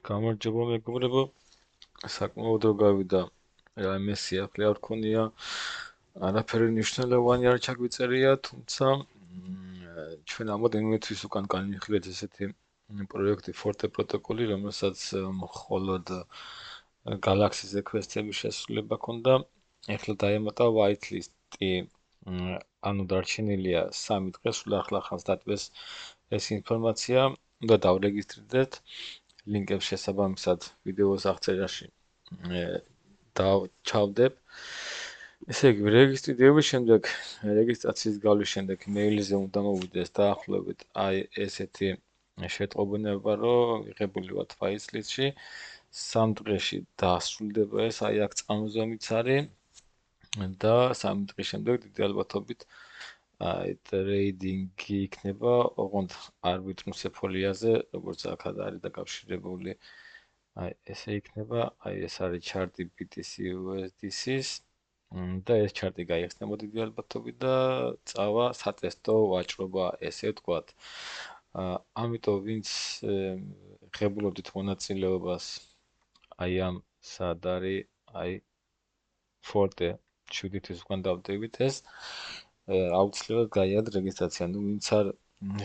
გამარჯობა მეგობრებო, საკმაოდ რო გავიდა რაიმე სიახლე არ ქონია, არაფერი მნიშვნელოვანი არ ჩაგვიწერია, თუმცა ჩვენ ამოდენმეთვის უკან განვიხილეთ ესეთი პროექტი Forte პროტოკოლი, რომელსაც მხოლოდ გალაქსიზე კვესტების შესრულება ქონდა. ეხლა დაემატა whitelist-ი, ანუ დარჩენილია 3 დღე, სულ ახლახანს დატვეს ეს ინფორმაცია, უნდა დავრეგისტრირდეთ. ლინკებს შესაბამისად ვიდეოს აღწერაში ჩავდებ. ესე იგი, რეგისტრირების შემდეგ, რეგისტრაციის გავლის შემდეგ მეილზე უნდა მოვიდეს დაახლოებით აი ესეთი შეტყობინება, რომ მიღებული ვართ whitelist-ში. 3 დღეში დასრულდება ეს, აი აქ წამოწმებიც არის და 3 დღის შემდეგ დიდი ალბათობით აი ტრეიდინგი იქნება, ოღონდ არბიტრუმსეფოლიაზე, როგორც აქად არის დაკავშირებული. აი ესე იქნება, აი ეს არის ჩარტი BTC USDC-ის და ეს ჩარტი გაიხსნება დიდი ალბათობით და წავა სატესტო ვაჭრობა, ესე ვთქვათ. ამიტომ ვინც ღებულობდით მონაწილეობას აი ამ სად არის, აი Forte 7 თვის უკან დავდებით ეს აუცილებლად გაიარეთ რეგისტრაცია. ნუ ვინც არ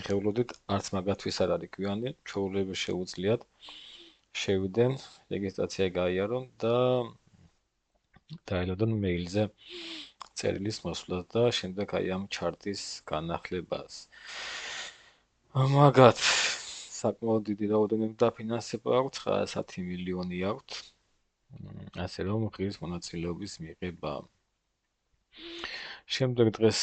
ღებულობდით, არც მაგათთვის არ არის გვიანი, ჩვეულებრივ შეუძლიათ შევიდნენ, რეგისტრაცია გაიარონ და დაელოდონ მეილზე წერილის მოსვლას და შემდეგ აი ამ ჩარტის განახლებას. მაგათ საკმაოდ დიდი რაოდენობით დაფინანსება აქვს, 910 მილიონი აქვს. ასე რომ ღირს მონაწილეობის მიღება. შემდეგ დღეს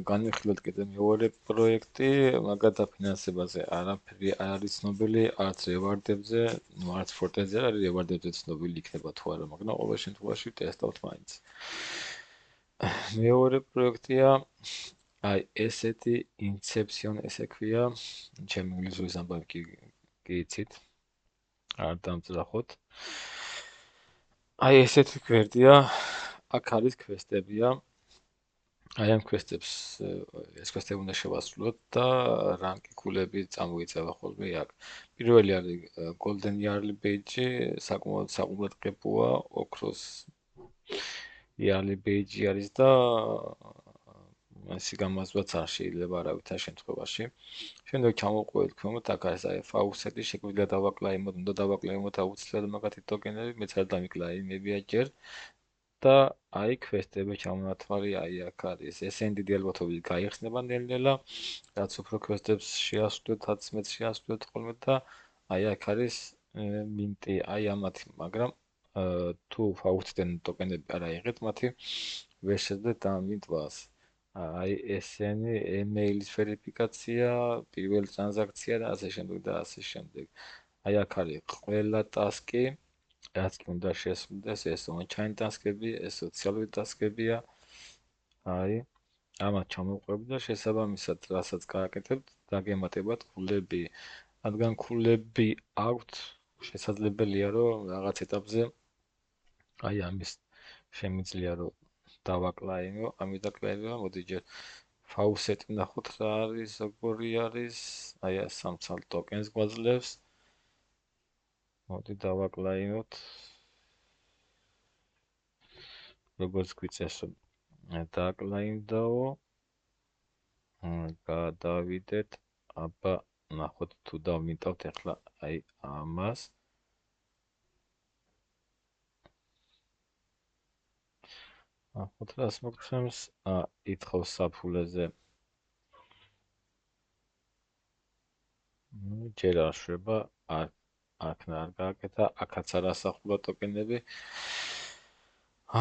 განვიხილოთ კიდე მეორე პროექტი, მაგათ დაფინანსებაზე არაფერი არ არის ცნობილი, არც რევარდებზე, არც Forte-ზე არ არის რევარდებზე ცნობილი იქნება თუ არა, მაგრამ ყოველ შემთხვევაში ტესტავთ მაინც. მეორე პროექტია აი ესეთი Inception ესე ქვია, ჩემი ინგლისურის ამბავი კი იცით, არ დამძრახოთ. აი ესეთი გვერდია, აქ არის კვესტებია. აი ამ კვესტებს ეს კვესტები უნდა შევასრულოთ და რანკი კულები წამოიწევა ხოლმე აქ. პირველი არის Golden Yearly Badge, საკმაოდ საყურადღებოა, ოქროს Yearly Badge არის და მასი გამოსვლაც არ შეიძლება არავითარ შემთხვევაში. შემდეგ ჩამოვყვეთ ქვემოთ, აქ არის აი Faucet-ი, შეგვიძლია დავაკლაიმოთ, უნდა დავაკლაიმოთ აუცილებლად მაგათი ტოკენები, მეც არ დამიკლაიმებია ჯერ. და აი კვესტები ჩამონათვალი აი აქ არის. ესენი დიდი ალბათობით გაიხსნება ნელ-ნელა, რაც უფრო კვესტებს შეასრულეთ, რაც მეც შეასრულეთ ხოლმე და აი აქ არის მინტი, აი ამათი, მაგრამ თუ Faucet-დან ტოკენები არ აიღეთ, მათი ვერ შეძლეთ დამინტვას. აი ესენი ემეილის ვერიფიკაცია, პირველი ტრანზაქცია და ასე შემდეგ და ასე შემდეგ. აი აქ არის ყველა ტასკი, რაც კი უნდა შესრულდეს, ეს on-chain ტასკები, ეს სოციალური ტასკებია. აი, ამათ ჩამოვყვებით და შესაბამისად, რასაც გააკეთებთ, დაგემატებათ ქულები. რადგან ქულები აქვთ, შესაძლებელია, რომ რაღაც ეტაპზე აი ამის შემიძლია, რომ დავაკლაინო, ამიტომ კლაინო, მოდი ჯერ Faucet-ი ნახოთ რა არის, როგორი არის, აი სამცალ ტოკენს გვაძლევს. მოდი დავაკლაინოთ. როგორც გვიწევს, დააკლაინდაო. გადავიდეთ, აბა ნახოთ თუ დავმინტავთ ახლა აი ამას. ნახოთ რას მოგცემს, ითხოვს საფულეზე. ჯერ არ შვება, აქ არ გააკეთა, აქაც არ ასახულა ტოკენები.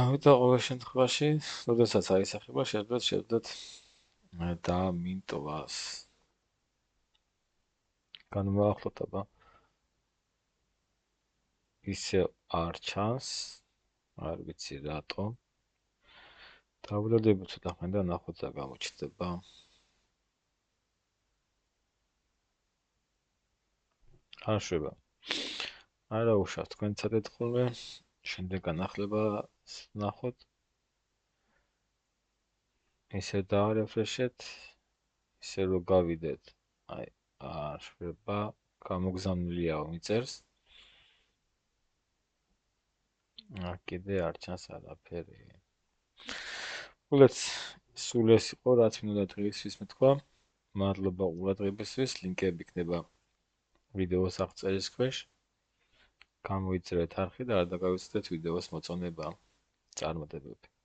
ამიტომ ყოველ შემთხვევაში, როდესაც აისახება, შეძლოთ დამინტვას. განვაახლოთ, აბა. ისევ არ ჩანს, არ ვიცი რატომ. დავვლოდები ცოტა ხანი და ნახოთ რა გამოჩნდება. არ შვება. არა უშავს, თქვენ ცადეთ ხოლმე, შემდეგ განახლება ნახოთ. ისე დაარეფრეშეთ, ისე რომ გავიდეთ. აი, არ შვება, გამოგზავნილიაო მიწერს. კიდე არ ჩანს არაფერი. სულ ეს იყო, რაც მინდა დღეისთვის მეთქვა. მადლობა ყურადღებისთვის. ლინკები იქნება ვიდეოს აღწერის ქვეშ. გამოიწერეთ არხი და არ დაგავიწყდეთ ვიდეოს მოწონება. წარმატებები.